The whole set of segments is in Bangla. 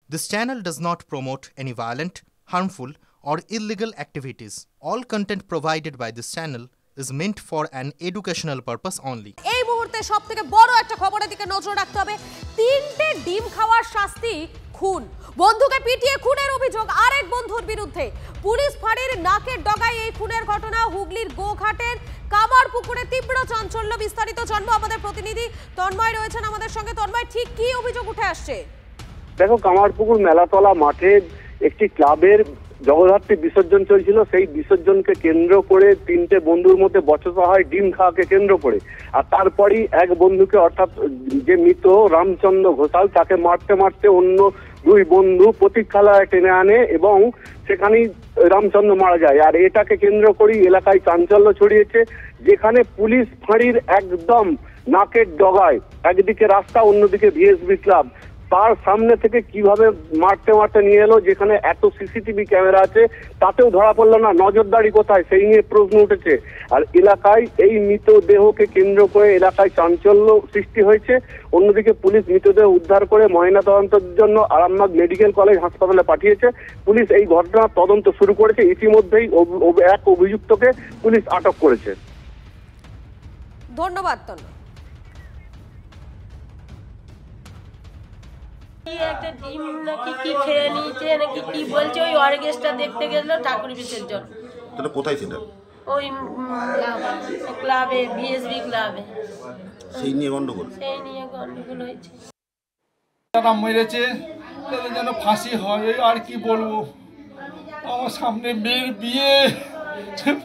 This channel does not promote any violent, harmful, or illegal activities. All content provided by this channel is meant for an educational purpose only. এই মুহূর্তে সবথেকে বড় একটা খবরের দিকে নজর রাখতে হবে। 3টে ডিম খাওয়ার শাস্তি খুন। বন্ধুকে পিটিয়ে খুনের অভিযোগ আরেক বন্ধুর বিরুদ্ধে। পুলিশ ফাঁড়ির নাকের ডগায় এই খুনের ঘটনা হুগলির গোঘাটের কামারপুকুরে তীব্র চাঞ্চল্য। বিস্তারিত জানবো আমাদের প্রতিনিধি তন্ময় রয়েছেন আমাদের সঙ্গে। তন্ময়, ঠিক কি অভিযোগ উঠে আসছে? দেখো, কামারপুকুর মেলাতলা মাঠে একটি ক্লাবের জগদ্ধাত্রী বিসর্জন চলছিল। সেই বিসর্জনকে কেন্দ্র করে 3টে বন্ধুর মধ্যে বচসা হয় ডিম খাওয়াকে কেন্দ্র করে। আর তারপরই এক বন্ধুকে, অর্থাৎ যে মৃত রামচন্দ্র ঘোষাল, তাকে মারতে মারতে অন্য 2 বন্ধু প্রতীক্ষালয়ে টেনে আনে এবং সেখানেই রামচন্দ্র মারা যায়। আর এটাকে কেন্দ্র করেই এলাকায় চাঞ্চল্য ছড়িয়েছে, যেখানে পুলিশ ফাঁড়ির একদম নাকের ডগায়, একদিকে রাস্তা অন্যদিকে ভিএসবি ক্লাব, তার সামনে থেকে কিভাবে মারতে মারতে নিয়ে এলো, যেখানে এত সিসিটিভি ক্যামেরা আছে তাতেও ধরা পড়লো না। নজরদারি কোথায়, সেই নিয়ে প্রশ্ন উঠেছে। আর এলাকায় এই মৃতদেহকে কেন্দ্র করে এলাকায় চাঞ্চল্য সৃষ্টি হয়েছে। অন্যদিকে পুলিশ মৃতদেহ উদ্ধার করে ময়নাতদন্তের জন্য আরামবাগ মেডিকেল কলেজ হাসপাতালে পাঠিয়েছে। পুলিশ এই ঘটনার তদন্ত শুরু করেছে। ইতিমধ্যেই এক অভিযুক্তকে পুলিশ আটক করেছে। ধন্যবাদ তন্ময়। একটা ডিম নাকি কি খেয়ে নিয়েছে নাকি কি বলছে, ওই অর্কেস্ট্রা দেখতে গেল ঠাকুর বিসর্জন। এটা কোথায় ছিল? ওই ক্লাবে, ভিএসবি ক্লাবে। সেই নিয়ে গন্ডগোল হয়েছে। তারা মেরেছে, তাদের যেন ফাঁসি হয়। আর কি বলবো, আমার সামনে মেয়ের বিয়ে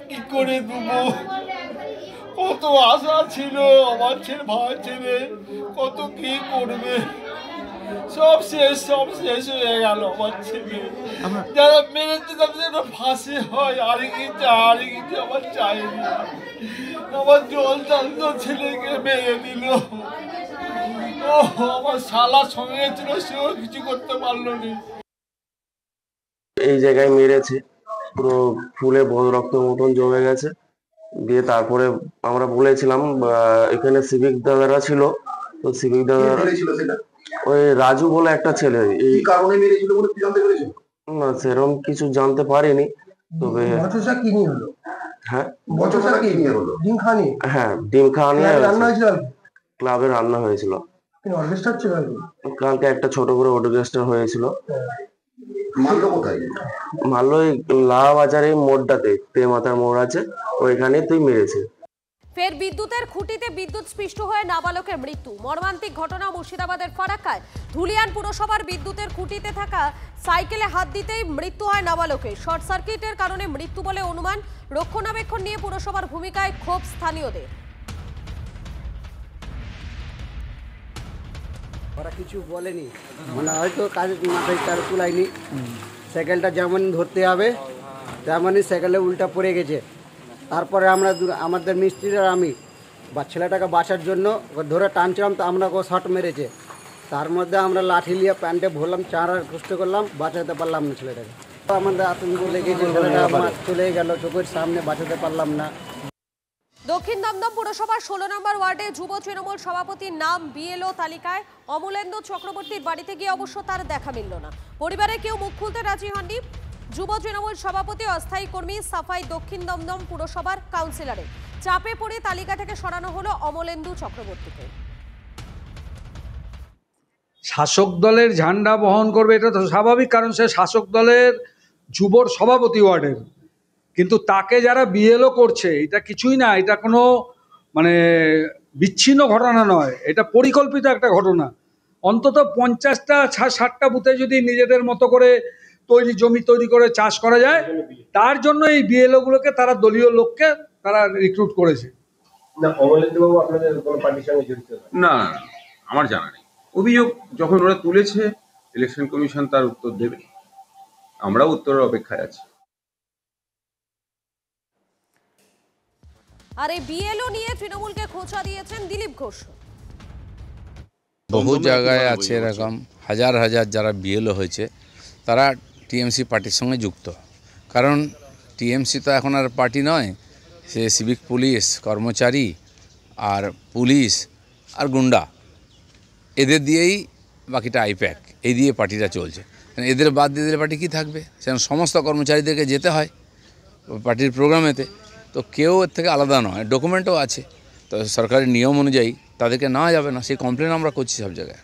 কি করে দেবো, কত আশা ছিল আমার ছেলে, ভাই ছেলে কত কি করবে, সব শেষ হয়ে গেল। আমার ছেলে যারা মেরেছে তাদের যেন ফাঁসি হয়। আর কিছু আমার চাইনি। আমার জল চালতো ছেলেকে মেরে দিল। ও আমার শালা সঙ্গে ছিল, সেও কিছু করতে পারলো না। এই জায়গায় মেরেছে, পুরো ফুলে রক্ত মতন জমে গেছে। দিয়ে তারপরে আমরা বলেছিলাম, এখানে সিভিক দাদারা ছিল, তো সিভিক দাদারা ওই রাজু বলে একটা ছেলে। এই কারণে মেরেছিল বলে জানতে পেরেছো? না, সেরকম কিছু জানতে পারিনি। তবে বচসা কি নিয়ে হলো? হ্যাঁ, বচসা কি নিয়ে হলো? ডিম খাওয়া নিয়ে। হ্যাঁ, ডিম খাওয়া নিয়ে রান্না হয়েছিল, ক্লাবে রান্না হয়েছিল। অর্কেস্ট্রা ছিল কালকে, একটা ছোট করে অর্কেস্ট্রা হয়েছিল। মারলো কোথায়? মারলো ওই লাবাজারে মোড়টাতে, তেমাতার মোড় আছে, ওইখানে তুই মেরেছে। ফের বিদ্যুতের খুঁটিতে বিদ্যুৎ স্পৃষ্ট হয়ে নাবালকের মৃত্যু। মর্মান্তিক ঘটনা মুর্শিদাবাদের ফারাক্কায়। ধুলিয়ান পুরসভার বিদ্যুতের খুঁটিতে থাকা সাইকেলে হাত দিতেই মৃত্যু হয় নাবালকের। শর্ট সার্কিটের কারণে মৃত্যু বলে অনুমান। রক্ষণাবেক্ষণ নিয়ে পুরসভার ভূমিকায় ক্ষোভ স্থানীয়দের। ওরা কিছু বলেনি, মানে হয়তো কাজের মাথায় তার তুলায়নি। সাইকেলটা যেমন ধরতে হবে তেমনই সাইকেলে উল্টা পড়ে গেছে। তারপরে আমরা আমাদের মিস্ত্রিরা আমি ছেলেটাকে বাঁচার জন্য ধরে টানছিলাম, তো আমরা শট মেরেছে। তার মধ্যে আমরা লাঠি নিয়ে প্যান্টে ভরলাম, চারার কষ্ট করলাম, বাঁচাতে পারলাম না ছেলেটাকে। আমাদের আতঙ্ক লেগেছে, ছেলেটা চলে গেল চোখের সামনে, বাঁচাতে পারলাম না। দক্ষিণ দমদম পুরসভার 16 নম্বর ওয়ার্ডে যুব তৃণমূল সভাপতির নাম বিএলও তালিকায়। অমলেন্দু চক্রবর্তীর বাড়িতে গিয়ে অবশ্য তার দেখা মিলল না। পরিবারে কেউ মুখ খুলতে রাজি হননি। যুব তৃণমূল সভাপতি অস্থায়ী কর্মী সাফাই দক্ষিণ দমদম পুরসভার কাউন্সিলরে চাপে পড়ে তালিকা থেকে সরানো হলো অমলেন্দু চক্রবর্তীকে। শাসক দলের ঝান্ডা বহন করবে, এটা তো স্বাভাবিক, কারণ সে শাসক দলের যুবর সভাপতি ওয়ার্ডের। কিন্তু তাকে যারা বিএলও করছে, এটা কিছুই না, এটা কোনো মানে বিচ্ছিন্ন ঘটনা নয়, এটা পরিকল্পিত একটা ঘটনা। অন্তত 50টা 60টা বুথে যদি নিজেদের মতো করে জমি তৈরি করে চাষ করা যায়, তার জন্য এই বিএলও গুলোকে তারা দলীয় লোককে তারা রিক্রুট করেছে। না, আমার জানা নেই। অভিযোগ যখন ওরা তুলেছে, ইলেকশন কমিশন তার উত্তর দেবে, আমরাও উত্তরের অপেক্ষায় আছি। আর এই বিএলও নিয়ে তৃণমূলকে খোঁচা দিয়েছেন দিলীপ ঘোষ। বহু জায়গায় আছে এরকম, হাজার হাজার যারা বিএলও হয়েছে তারা টিএমসি পার্টির সঙ্গে যুক্ত। কারণ টিএমসি তো এখন আর পার্টি নয়, সে সিভিক পুলিশ কর্মচারী আর পুলিশ আর গুন্ডা, এদের দিয়েই বাকিটা আইপ্যাক। এই দিয়ে পার্টিটা চলছে। এদের বাদ দিয়ে দিলে পার্টি কী থাকবে? সেখানে সমস্ত কর্মচারীদেরকে যেতে হয় পার্টির প্রোগ্রামেতে, তো কেউ এর থেকে আলাদা নয়, ডকুমেন্টও আছে। তো সরকারের নিয়ম অনুযায়ী তাদেরকে নেওয়া যাবে না, সেই কমপ্লেন আমরা করছি সব জায়গায়।